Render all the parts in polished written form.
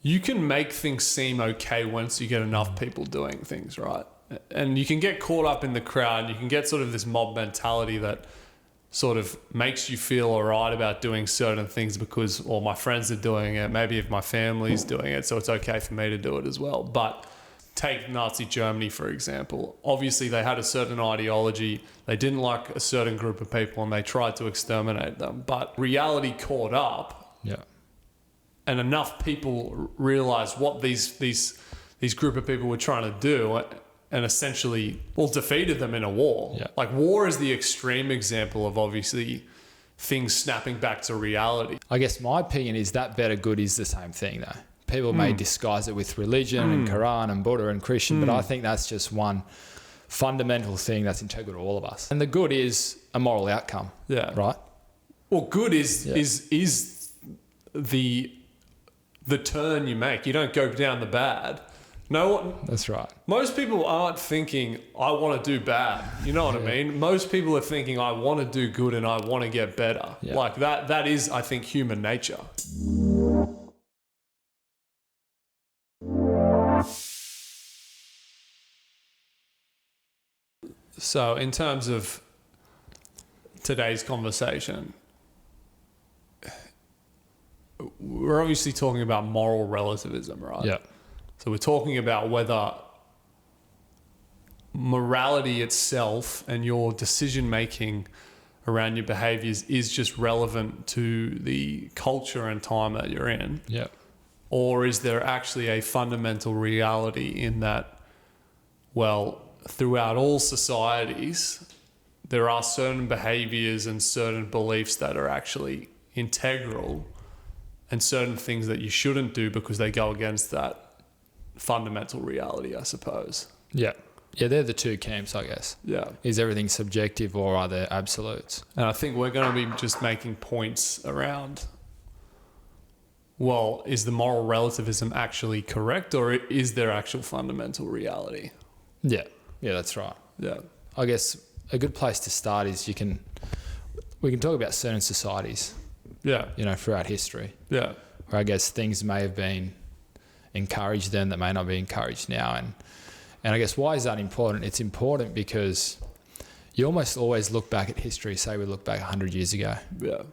you can make things seem okay once you get enough people doing things, right? And you can get caught up in the crowd. You can get sort of this mob mentality that sort of makes you feel all right about doing certain things because, well, my friends are doing it. Maybe if my family's doing it, so it's okay for me to do it as well. But take Nazi Germany, for example. Obviously, they had a certain ideology. They didn't like a certain group of people and they tried to exterminate them. But reality caught up. Yeah. And enough people realized what these group of people were trying to do and essentially, well, defeated them in a war. Yeah. Like, war is the extreme example of obviously things snapping back to reality. I guess my opinion is that better good is the same thing, though. People may disguise it with religion and Quran and Buddha and Christian, but I think that's just one fundamental thing that's integral to all of us. And the good is a moral outcome. Yeah. Right? Well, good is the turn you make. You don't go down the bad. No one. That's right. Most people aren't thinking, I want to do bad. You know what I mean? Most people are thinking, I want to do good and I want to get better. Yeah. Like that is, I think, human nature. So in terms of today's conversation, we're obviously talking about moral relativism, right? Yeah. So we're talking about whether morality itself and your decision making around your behaviors is just relevant to the culture and time that you're in. Yeah. Or is there actually a fundamental reality in that, well, throughout all societies, there are certain behaviors and certain beliefs that are actually integral and certain things that you shouldn't do because they go against that fundamental reality, I suppose. Yeah. Yeah, they're the two camps, I guess. Yeah. Is everything subjective or are there absolutes? And I think we're going to be just making points around, well, is the moral relativism actually correct or is there actual fundamental reality? Yeah. Yeah, that's right. Yeah. I guess a good place to start is we can talk about certain societies, Yeah. throughout history, Yeah. where I guess things may have been encouraged then that may not be encouraged now. And I guess why is that important? It's important because you almost always look back at history, say we look back 100 years ago, Yeah.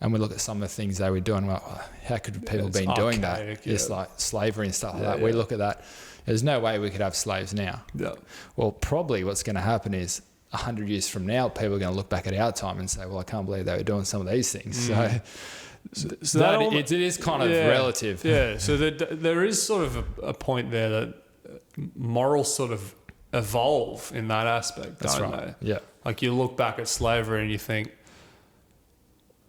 and we look at some of the things they were doing, well, how could people have been doing that? archaic, It's yeah. like slavery and stuff like Yeah, that. We yeah. look at that. There's no way we could have slaves now. Yeah. Well, probably what's going to happen is 100 years from now, people are going to look back at our time and say, well, I can't believe they were doing some of these things. So that it is kind of relative. Yeah. So there is sort of a point there that morals sort of evolve in that aspect, That's don't right. they? Yeah. Like you look back at slavery and you think,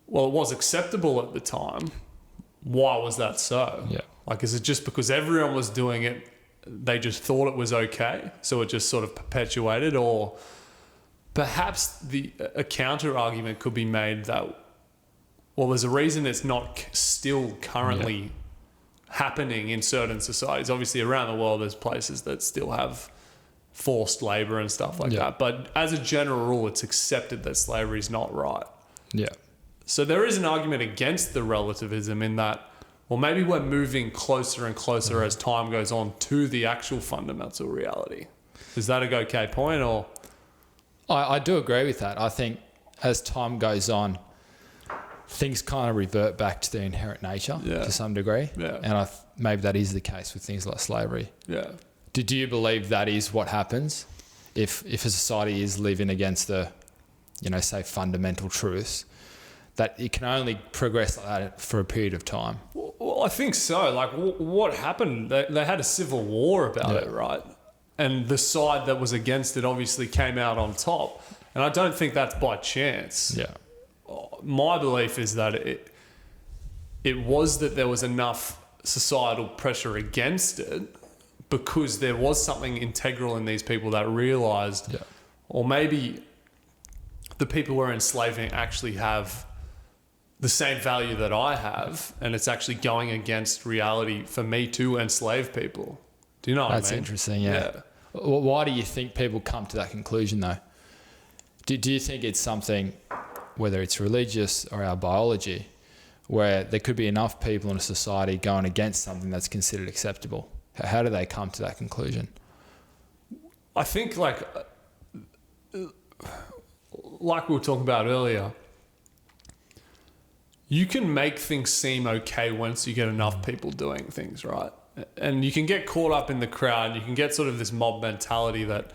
well, it was acceptable at the time. Why was that so? Yeah. Like, is it just because everyone was doing it, they just thought it was okay, so it just sort of perpetuated? Or perhaps a counter argument could be made that, well, there's a reason it's not still currently happening in certain societies. Obviously, around the world, there's places that still have forced labor and stuff like that. But as a general rule, it's accepted that slavery is not right. Yeah. So there is an argument against the relativism in that, well, maybe we're moving closer and closer as time goes on to the actual fundamental reality. Is that a okay point? Or I do agree with that. I think as time goes on, things kind of revert back to their inherent nature to some degree. Yeah. And maybe that is the case with things like slavery. Yeah. Do you believe that is what happens if a society is living against the, say, fundamental truths, that it can only progress like that for a period of time? Well, I think so. Like, what happened? They had a civil war about it, right? And the side that was against it obviously came out on top. And I don't think that's by chance. Yeah. My belief is that it was that there was enough societal pressure against it because there was something integral in these people that realised, or maybe the people we're enslaving actually have the same value that I have, and it's actually going against reality for me to enslave people. Do you know what I mean? That's interesting, yeah. Why do you think people come to that conclusion, though? Do you think it's something, whether it's religious or our biology, where there could be enough people in a society going against something that's considered acceptable? How do they come to that conclusion? I think like we were talking about earlier, you can make things seem okay once you get enough people doing things, right? And you can get caught up in the crowd. You can get sort of this mob mentality that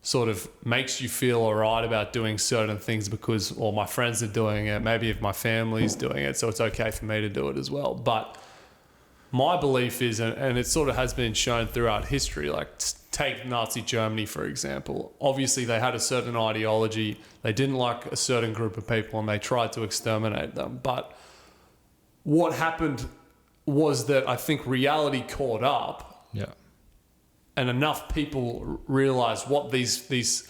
sort of makes you feel all right about doing certain things because, well, my friends are doing it. Maybe if my family's doing it, so it's okay for me to do it as well. But my belief is, and it sort of has been shown throughout history, like take Nazi Germany, for example. Obviously, they had a certain ideology. They didn't like a certain group of people and they tried to exterminate them. But what happened was that I think reality caught up. Yeah. And enough people realized what these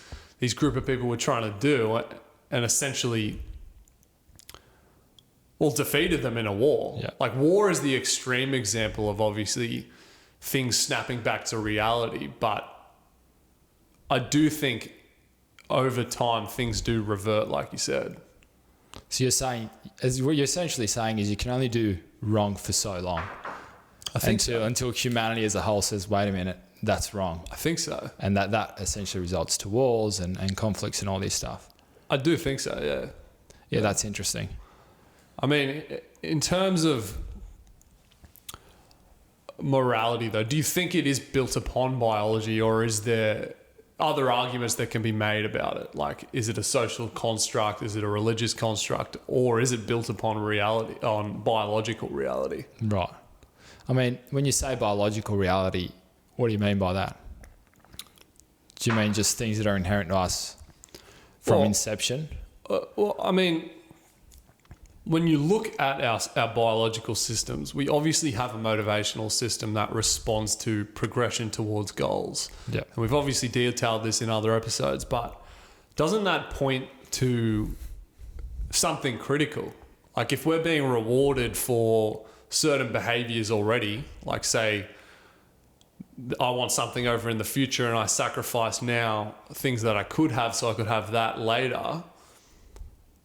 group of people were trying to do and essentially, well, defeated them in a war. Yeah. Like war is the extreme example of obviously things snapping back to reality. But I do think over time things do revert, like you said. So you're saying, as what you're essentially saying is you can only do wrong for so long. I think until humanity as a whole says, wait a minute, that's wrong. I think so. And that essentially results to wars and conflicts and all this stuff. I do think so, yeah. Yeah, that's interesting. I mean, in terms of morality, though, do you think it is built upon biology, or is there other arguments that can be made about it? Like, is it a social construct? Is it a religious construct? Or is it built upon reality, on biological reality? Right. I mean, when you say biological reality, what do you mean by that? Do you mean just things that are inherent to us from inception? Well, I mean, when you look at our biological systems, we obviously have a motivational system that responds to progression towards goals. Yeah. And we've obviously detailed this in other episodes, but doesn't that point to something critical? Like if we're being rewarded for certain behaviors already, like say, I want something over in the future and I sacrifice now things that I could have so I could have that later.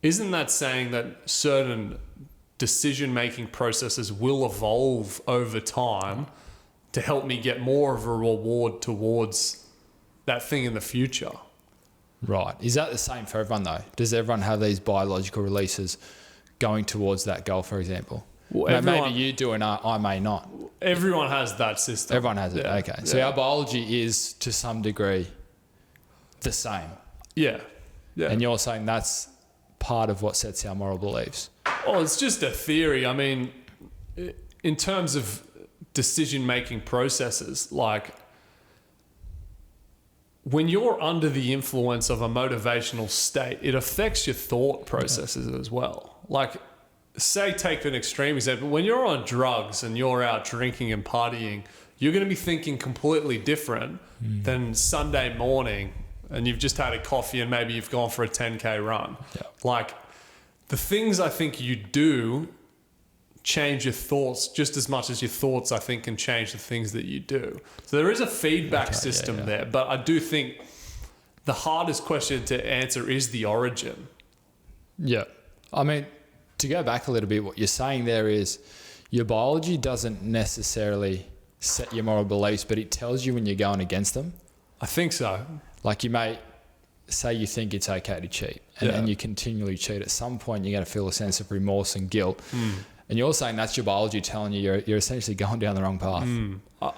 Isn't that saying that certain decision-making processes will evolve over time to help me get more of a reward towards that thing in the future? Right. Is that the same for everyone though? Does everyone have these biological releases going towards that goal, for example? Well, maybe you do and I may not. Everyone has that system. Everyone has it. Yeah. Okay. So our biology is to some degree the same. Yeah. Yeah. And you're saying that's part of what sets our moral beliefs. Oh, it's just a theory. I mean, in terms of decision-making processes, like when you're under the influence of a motivational state, it affects your thought processes as well. Like, say, take an extreme example. When you're on drugs and you're out drinking and partying, you're going to be thinking completely different than Sunday morning and you've just had a coffee and maybe you've gone for a 10K run. Yeah. Like, the things I think you do change your thoughts just as much as your thoughts, I think, can change the things that you do. So there is a feedback system there, but I do think the hardest question to answer is the origin. Yeah. I mean, to go back a little bit, what you're saying there is your biology doesn't necessarily set your moral beliefs, but it tells you when you're going against them. I think so. Like you may say you think it's okay to cheat and you continually cheat. At some point, you're going to feel a sense of remorse and guilt. And you're saying that's your biology telling you you're essentially going down the wrong path.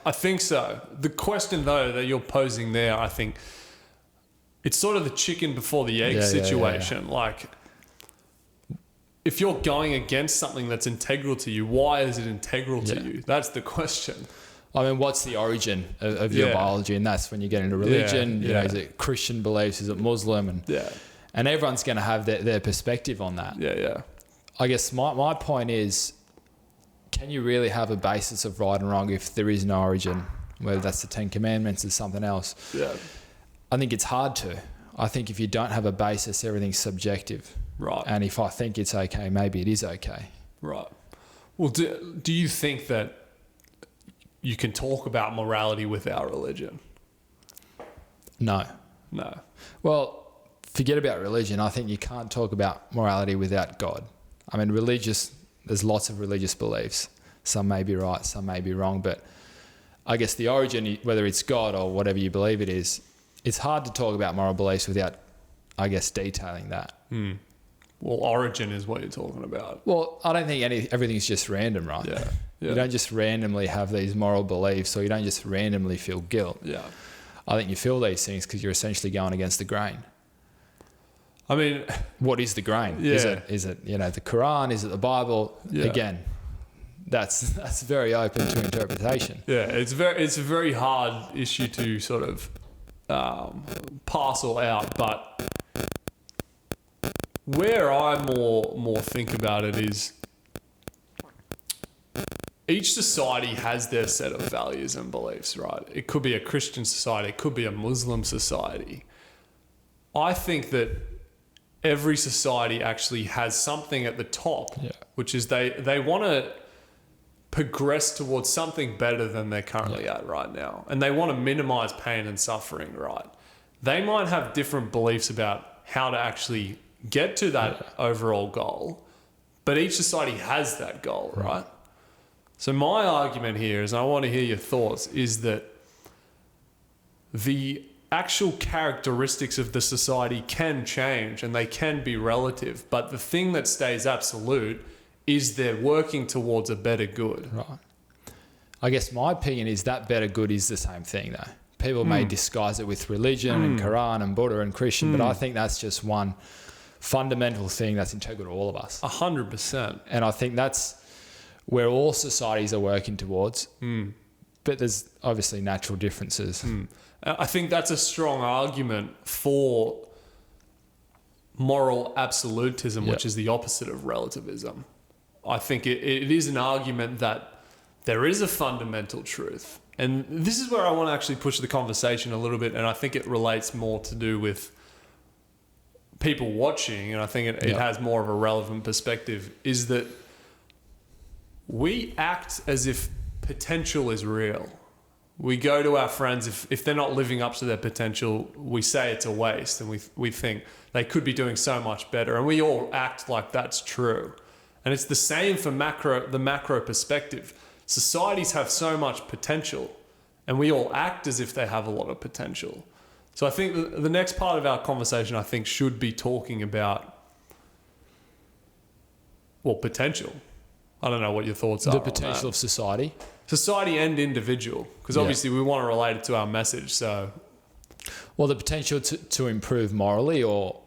I think so. The question, though, that you're posing there, I think it's sort of the chicken before the egg situation. Like, if you're going against something that's integral to you, why is it integral to you? That's the question. I mean, what's the origin of your biology? And that's when you get into religion. You know, is it Christian beliefs? Is it Muslim? And everyone's going to have their perspective on that. I guess my point is, can you really have a basis of right and wrong if there is no origin, whether that's the Ten Commandments or something else? I think it's hard to. I think if you don't have a basis, everything's subjective. Right. And if I think it's okay, maybe it is okay. Right. Well, do you think that you can talk about morality without religion? No. No. Well, forget about religion. I think you can't talk about morality without God. I mean, religious there's lots of religious beliefs. Some may be right, some may be wrong, but I guess the origin, whether it's God or whatever you believe it is, it's hard to talk about moral beliefs without, I guess, detailing that. Well, origin is what you're talking about. Well, I don't think everything's just random, right? Yeah. You don't just randomly have these moral beliefs, or you don't just randomly feel guilt. Yeah. I think you feel these things because you're essentially going against the grain. I mean, what is the grain? Yeah. Is it the Quran? Is it the Bible? Yeah. Again, that's very open to interpretation. Yeah, it's a very hard issue to sort of parcel out, but where I more think about it is each society has their set of values and beliefs, right? It could be a Christian society, it could be a Muslim society. I think that every society actually has something at the top, which is they want to progress towards something better than they're currently at right now. And they want to minimize pain and suffering, right? They might have different beliefs about how to actually get to that overall goal, but each society has that goal, right? So my argument here is, and I want to hear your thoughts, is that the actual characteristics of the society can change and they can be relative, but the thing that stays absolute is they're working towards a better good. Right. I guess my opinion is that better good is the same thing, though. People may disguise it with religion and Quran and Buddha and Christian, but I think that's just one fundamental thing that's integral to all of us. 100%. And I think that's where all societies are working towards. But there's obviously natural differences. I think that's a strong argument for moral absolutism, which is the opposite of relativism. I think it is an argument that there is a fundamental truth. And this is where I want to actually push the conversation a little bit, and I think it relates more to do with people watching, and I think it has more of a relevant perspective, is that we act as if potential is real. We go to our friends, if they're not living up to their potential, we say it's a waste, and we think they could be doing so much better, and we all act like that's true. And it's the same for the macro perspective. Societies have so much potential, and we all act as if they have a lot of potential. So I think the next part of our conversation, I think, should be talking about, well, potential. I don't know what your thoughts are. The potential of society. Society and individual, because obviously we want to relate it to our message. So, well, the potential to improve morally, or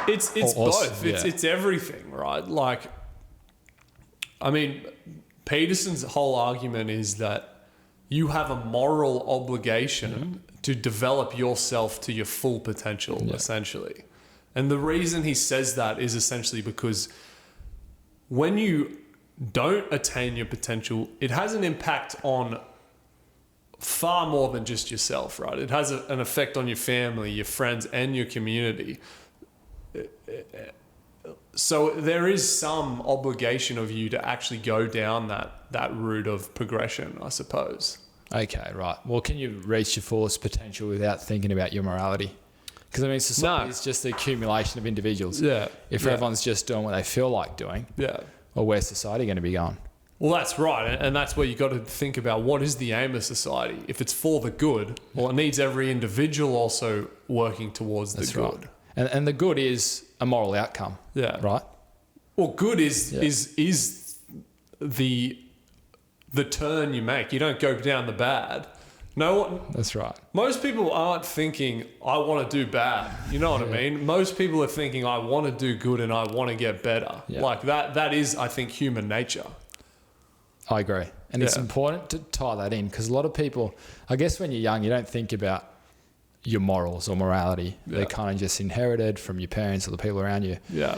it's both. It's everything, right? Like, I mean, Peterson's whole argument is that you have a moral obligation to develop yourself to your full potential, essentially. And the reason he says that is essentially because when you don't attain your potential, it has an impact on far more than just yourself, right? It has an effect on your family, your friends, and your community. So there is some obligation of you to actually go down that route of progression, I suppose. Okay, right. Well, can you reach your fullest potential without thinking about your morality? Because, I mean, society is just the accumulation of individuals. Yeah. If everyone's just doing what they feel like doing, well, where's society going to be going? Well, that's right. And that's where you got to think about what is the aim of society. If it's for the good, well, it needs every individual also working towards the good. Right. And the good is a moral outcome. Yeah. Right? Well, good is the turn you make. You don't go down the bad. No, that's right. Most people aren't thinking, I want to do bad. You know what I mean? Most people are thinking, I want to do good and I want to get better. Yeah. Like that is, I think, human nature. I agree. And it's important to tie that in, because a lot of people, I guess when you're young, you don't think about your morals or morality. They're kind of just inherited from your parents or the people around you. Yeah.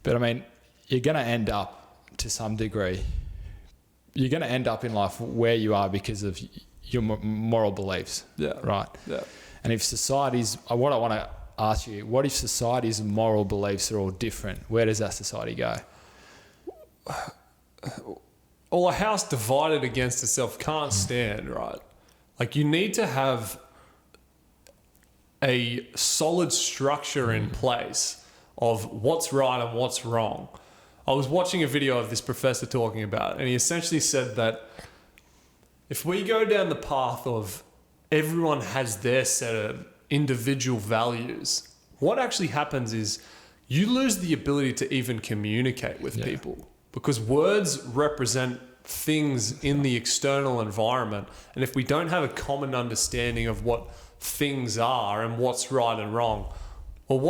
But I mean, you're going to end up to some degree, you're going to end up in life where you are because of your moral beliefs. Yeah. Right. Yeah. And if societies, what I want to ask you, what if society's moral beliefs are all different? Where does that society go? Well, a house divided against itself can't stand, right? Like, you need to have a solid structure in place of what's right and what's wrong. I was watching a video of this professor talking about it, and he essentially said that if we go down the path of everyone has their set of individual values, what actually happens is you lose the ability to even communicate with people, because words represent things in the external environment. And if we don't have a common understanding of what things are and what's right and wrong, well,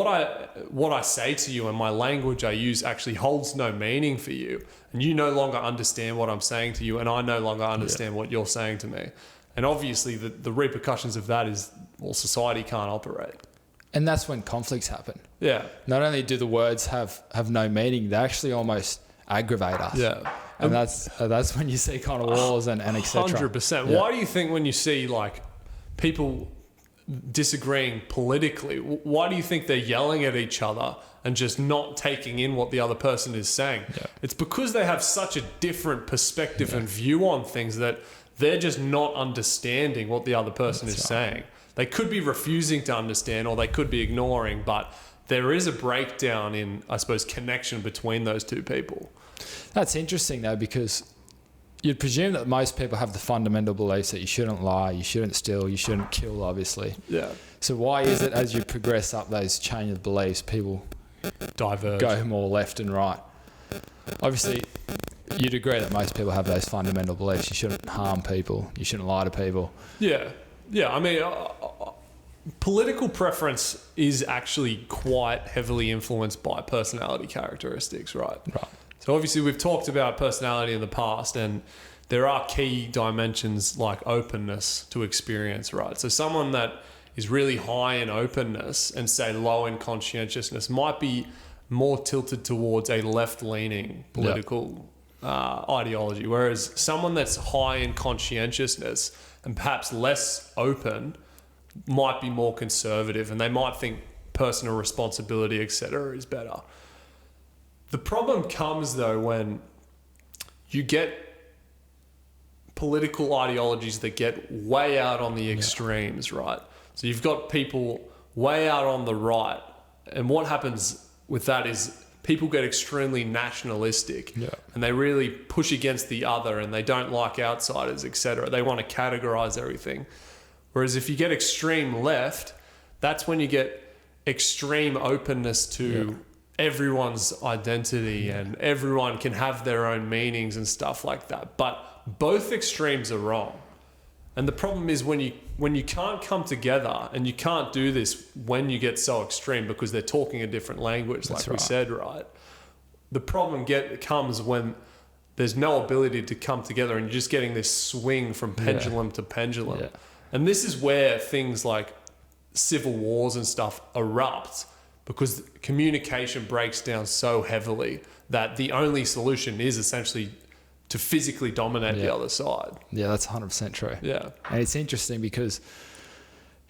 what I say to you and my language I use actually holds no meaning for you, and you no longer understand what I'm saying to you, and I no longer understand what you're saying to me. And obviously the repercussions of that is, well, society can't operate. And that's when conflicts happen. Yeah. Not only do the words have no meaning, they actually almost aggravate us. Yeah. And that's when you see kind of wars and et cetera. 100%. Yeah. Why do you think when you see like people disagreeing politically, why do you think they're yelling at each other and just not taking in what the other person is saying? Yeah. It's because they have such a different perspective and view on things that they're just not understanding what the other person is saying. They could be refusing to understand, or they could be ignoring, but there is a breakdown in, I suppose, connection between those two people. That's interesting though, because you'd presume that most people have the fundamental beliefs that you shouldn't lie, you shouldn't steal, you shouldn't kill, obviously. Yeah. So why is it as you progress up those chain of beliefs, people diverge, go more left and right? Obviously, you'd agree that most people have those fundamental beliefs. You shouldn't harm people, you shouldn't lie to people. Yeah. Yeah, I mean, political preference is actually quite heavily influenced by personality characteristics, right? Right. So obviously we've talked about personality in the past, and there are key dimensions like openness to experience, right? So someone that is really high in openness and say low in conscientiousness might be more tilted towards a left-leaning political ideology, whereas someone that's high in conscientiousness and perhaps less open might be more conservative, and they might think personal responsibility, etc., is better. The problem comes though when you get political ideologies that get way out on the extremes, right? So you've got people way out on the right, and what happens with that is people get extremely nationalistic, and they really push against the other, and they don't like outsiders, etc. They want to categorize everything. Whereas if you get extreme left, that's when you get extreme openness to everyone's identity, and everyone can have their own meanings and stuff like that. But both extremes are wrong. And the problem is when you can't come together, and you can't do this when you get so extreme because they're talking a different language, like we said, right? The problem comes when there's no ability to come together, and you're just getting this swing from pendulum to pendulum. Yeah. And this is where things like civil wars and stuff erupt, because communication breaks down so heavily that the only solution is essentially to physically dominate the other side. Yeah, that's 100% true. Yeah. And it's interesting because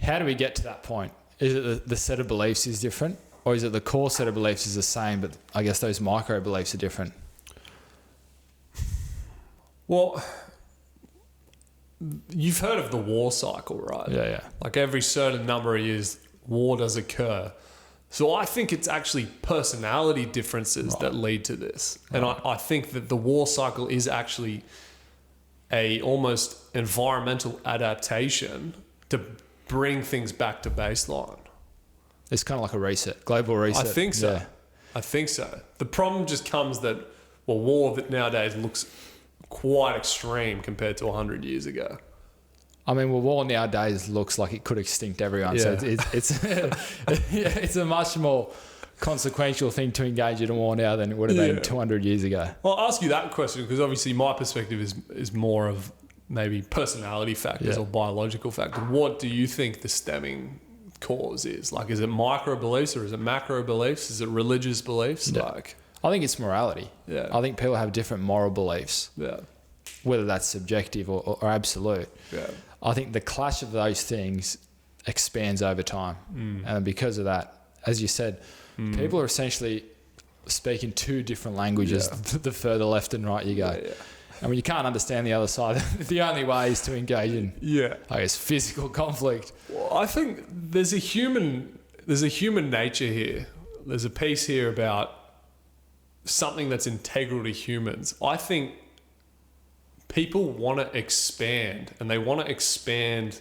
how do we get to that point? Is it the set of beliefs is different, or is it the core set of beliefs is the same, but I guess those micro beliefs are different? Well, you've heard of the war cycle, right? Yeah. Like every certain number of years, war does occur. So I think it's actually personality differences that lead to this. And I think that the war cycle is actually a almost environmental adaptation to bring things back to baseline. It's kind of like a reset, global reset. I think so. Yeah. I think so. The problem just comes that, well, war nowadays looks quite extreme compared to 100 years ago. I mean, war nowadays looks like it could extinct everyone. Yeah. So it's a much more consequential thing to engage in a war now than it would have been 200 years ago. Well, I'll ask you that question because obviously my perspective is more of maybe personality factors or biological factors. What do you think the stemming cause is? Like, is it micro beliefs or is it macro beliefs? Is it religious beliefs? Yeah. I think it's morality. Yeah. I think people have different moral beliefs. Yeah. Whether that's subjective or absolute. Yeah. I think the clash of those things expands over time. And because of that, as you said, people are essentially speaking two different languages the further left and right you go. Yeah. And when you can't understand the other side, the only way is to engage in, I guess, physical conflict. Well, I think there's a human nature here. There's a piece here about something that's integral to humans. I think people want to expand, and they want to expand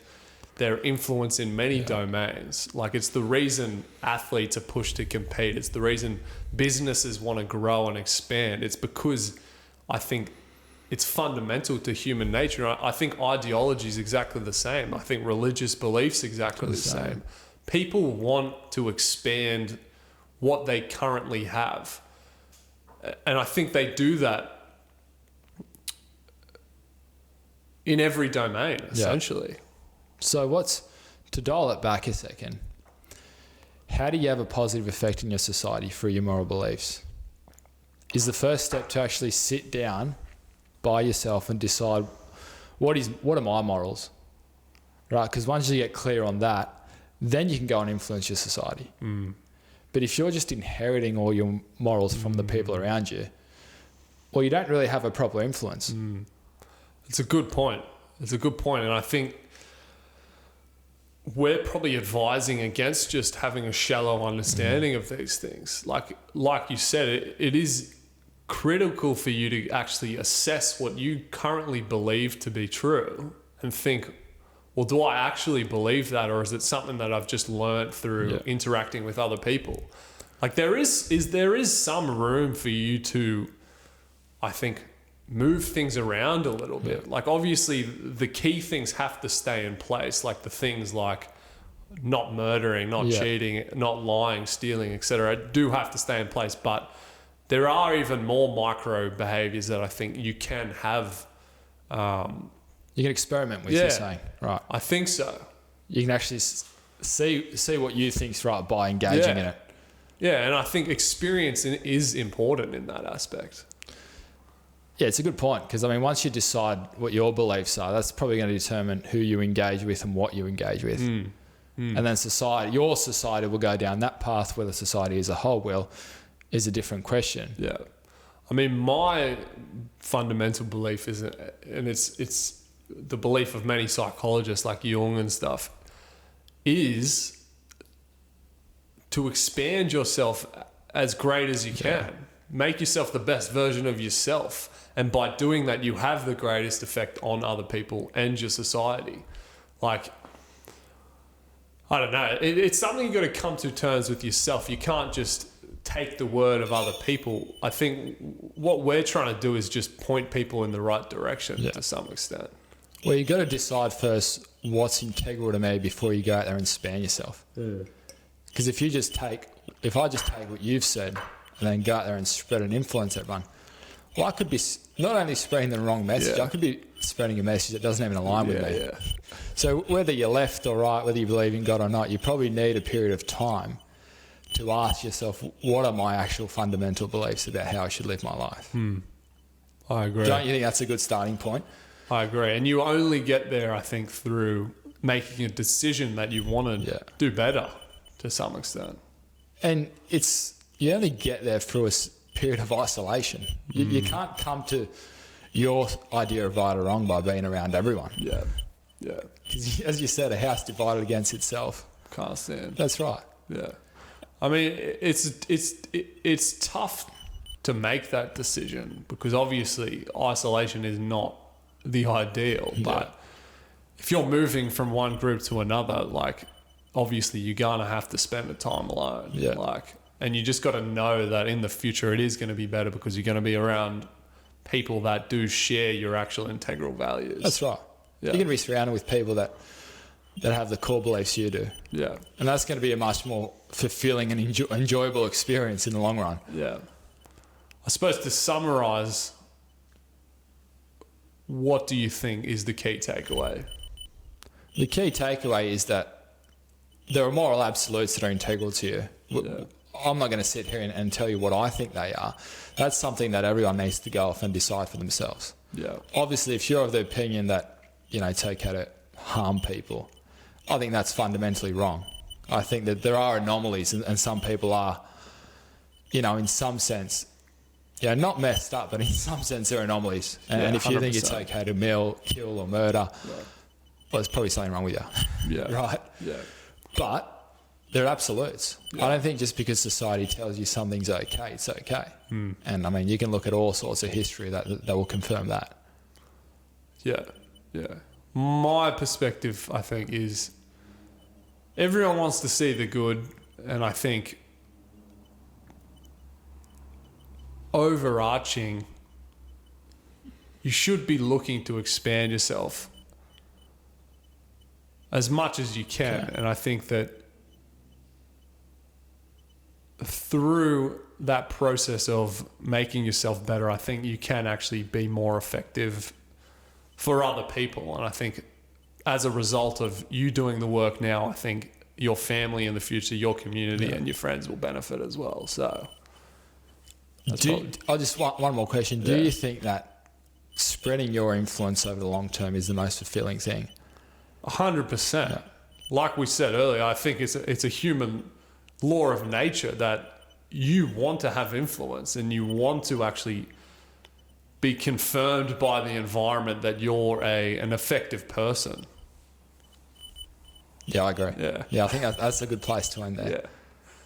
their influence in many domains. Like, it's the reason athletes are pushed to compete. It's the reason businesses want to grow and expand. It's because I think it's fundamental to human nature. I think ideology is exactly the same. I think religious beliefs exactly the same. People want to expand what they currently have. And I think they do that in every domain, essentially. So to dial it back a second, how do you have a positive effect in your society through your moral beliefs? Is the first step to actually sit down by yourself and decide what are my morals, right? Because once you get clear on that, then you can go and influence your society. But if you're just inheriting all your morals from the people around you, well, you don't really have a proper influence. It's a good point. And I think we're probably advising against just having a shallow understanding of these things. Like you said, it is critical for you to actually assess what you currently believe to be true and think, well, do I actually believe that, or is it something that I've just learned through interacting with other people? Like, there is some room for you to, I think, move things around a little bit. Like, obviously the key things have to stay in place, like the things like not murdering, not cheating, not lying, stealing, etc. do have to stay in place. But there are even more micro behaviors that I think you can have. You can experiment with, you're saying, right? I think so. You can actually see what you think's right by engaging in it. Yeah, and I think experience is important in that aspect. Yeah, it's a good point, because I mean, once you decide what your beliefs are, that's probably going to determine who you engage with and what you engage with. And then your society will go down that path. Whether society as a whole will is a different question. Yeah. I mean, my fundamental belief is, and it's the belief of many psychologists like Jung and stuff, is to expand yourself as great as you can. Make yourself the best version of yourself. And by doing that, you have the greatest effect on other people and your society. Like, I don't know. It's something you've got to come to terms with yourself. You can't just take the word of other people. I think what we're trying to do is just point people in the right direction to some extent. Well, you got to decide first what's integral to me before you go out there and span yourself. Because if I just take what you've said and then go out there and spread and influence everyone, well, I could be not only spreading the wrong message, I could be spreading a message that doesn't even align with me. So whether you're left or right, whether you believe in God or not, you probably need a period of time to ask yourself, what are my actual fundamental beliefs about how I should live my life? I agree. Don't you think that's a good starting point? I agree. And you only get there, I think, through making a decision that you want to do better to some extent. And you only get there through a period of isolation. You can't come to your idea of right or wrong by being around everyone. Yeah. Because as you said, a house divided against itself can't stand. That's right. Yeah. I mean, it's tough to make that decision because obviously isolation is not the ideal. But if you're moving from one group to another, like obviously you're gonna have to spend the time alone. Yeah. And you just got to know that in the future it is going to be better because you're going to be around people that do share your actual integral values. That's right. Yeah. You're going to be surrounded with people that have the core beliefs you do. Yeah. And that's going to be a much more fulfilling and enjoyable experience in the long run. Yeah. I suppose to summarize, what do you think is the key takeaway? The key takeaway is that there are moral absolutes that are integral to you. Yeah. I'm not going to sit here and tell you what I think they are. That's something that everyone needs to go off and decide for themselves. Yeah. Obviously, if you're of the opinion that, it's okay to harm people, I think that's fundamentally wrong. I think that there are anomalies and some people are, in some sense, not messed up, but in some sense they're anomalies. And if you think it's okay to kill or murder, well, there's probably something wrong with you. Yeah. Right? Yeah. But they're absolutes. I don't think just because society tells you something's okay, it's okay. And I mean, you can look at all sorts of history that will confirm that. Yeah, yeah. My perspective, I think, is everyone wants to see the good, and I think overarching, you should be looking to expand yourself as much as you can. Okay. And I think that through that process of making yourself better, I think you can actually be more effective for other people. And I think as a result of you doing the work now, I think your family in the future, your community and your friends will benefit as well. So I just want one more question. Do you think that spreading your influence over the long term is the most fulfilling thing? 100%. Yeah. Like we said earlier, I think it's a human law of nature that you want to have influence and you want to actually be confirmed by the environment that you're an effective person. Yeah, I agree. Yeah. Yeah, I think that's a good place to end there. Yeah.